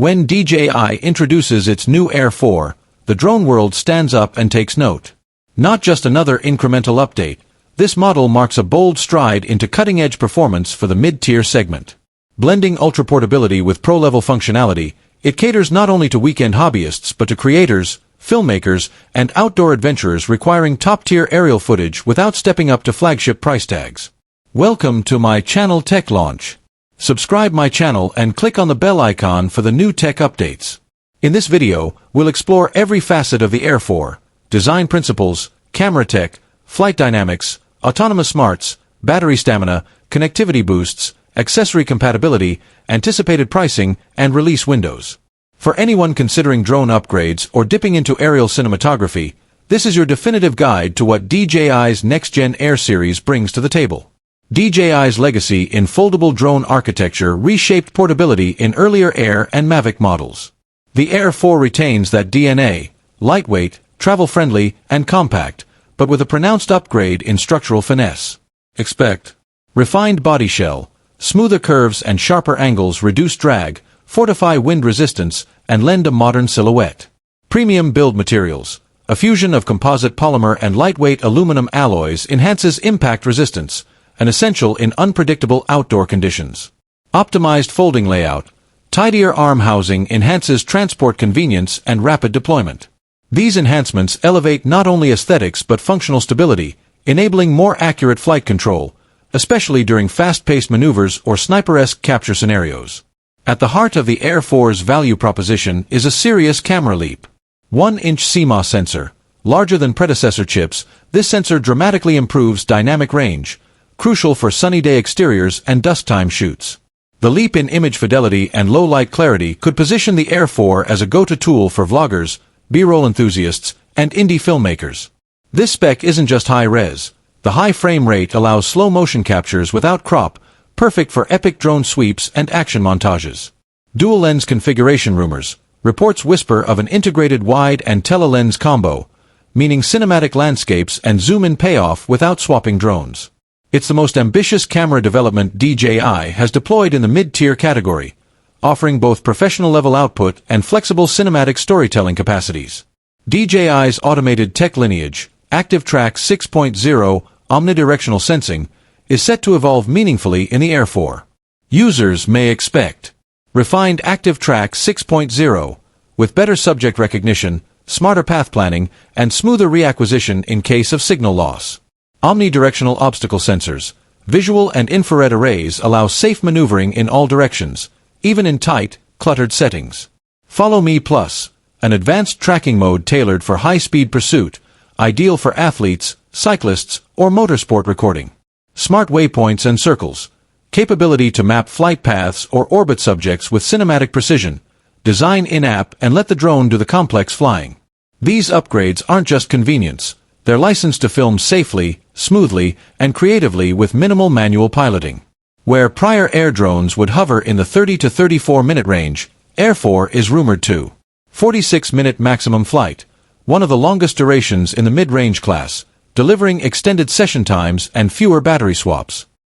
When DJI introduces its new Air 4, the drone world stands up and takes note. Not just another incremental update, this model marks a bold stride into cutting-edge performance for the mid-tier segment. Blending ultra-portability with pro-level functionality, it caters not only to weekend hobbyists but to creators, filmmakers, and outdoor adventurers requiring top-tier aerial footage without stepping up to flagship price tags. Welcome to my channel Tech Launch. Subscribe my channel and click on the bell icon for the new tech updates. In this video, we'll explore every facet of the Air 4, design principles, camera tech, flight dynamics, autonomous smarts, battery stamina, connectivity boosts, accessory compatibility, anticipated pricing, and release windows. For anyone considering drone upgrades or dipping into aerial cinematography, this is your definitive guide to what DJI's next-gen Air series brings to the table. DJI's legacy in foldable drone architecture reshaped portability in earlier Air and Mavic models. The Air 4 retains that DNA, lightweight, travel-friendly, and compact, but with a pronounced upgrade in structural finesse. Expect refined body shell, smoother curves and sharper angles reduce drag, fortify wind resistance, and lend a modern silhouette. Premium build materials, a fusion of composite polymer and lightweight aluminum alloys enhances impact resistance, an essential in unpredictable outdoor conditions. Optimized folding layout, tidier arm housing enhances transport convenience and rapid deployment. These enhancements elevate not only aesthetics but functional stability, enabling more accurate flight control, especially during fast-paced maneuvers or sniper-esque capture scenarios. At the heart of the Air 4's value proposition is a serious camera leap. 1-inch CMOS sensor. Larger than predecessor chips, this sensor dramatically improves dynamic range, crucial for sunny day exteriors and dusk-time shoots. The leap in image fidelity and low-light clarity could position the Air 4 as a go-to tool for vloggers, B-roll enthusiasts, and indie filmmakers. This spec isn't just high-res. The high frame rate allows slow-motion captures without crop, perfect for epic drone sweeps and action montages. Dual-lens configuration rumors. Reports whisper of an integrated wide and tele-lens combo, meaning cinematic landscapes and zoom-in payoff without swapping drones. It's the most ambitious camera development DJI has deployed in the mid-tier category, offering both professional-level output and flexible cinematic storytelling capacities. DJI's automated tech lineage, Active Track 6.0 omnidirectional sensing, is set to evolve meaningfully in the Air 4. Users may expect refined Active Track 6.0, with better subject recognition, smarter path planning, and smoother reacquisition in case of signal loss. Omnidirectional obstacle sensors, visual and infrared arrays allow safe maneuvering in all directions, even in tight, cluttered settings. Follow Me Plus, an advanced tracking mode tailored for high-speed pursuit, ideal for athletes, cyclists, or motorsport recording. Smart waypoints and circles, capability to map flight paths or orbit subjects with cinematic precision, design in-app and let the drone do the complex flying. These upgrades aren't just convenience, they're licensed to film safely, smoothly, and creatively with minimal manual piloting. Where prior Air drones would hover in the 30 to 34-minute range, Air 4 is rumored to 46-minute maximum flight, one of the longest durations in the mid-range class, delivering extended session times and fewer battery swaps.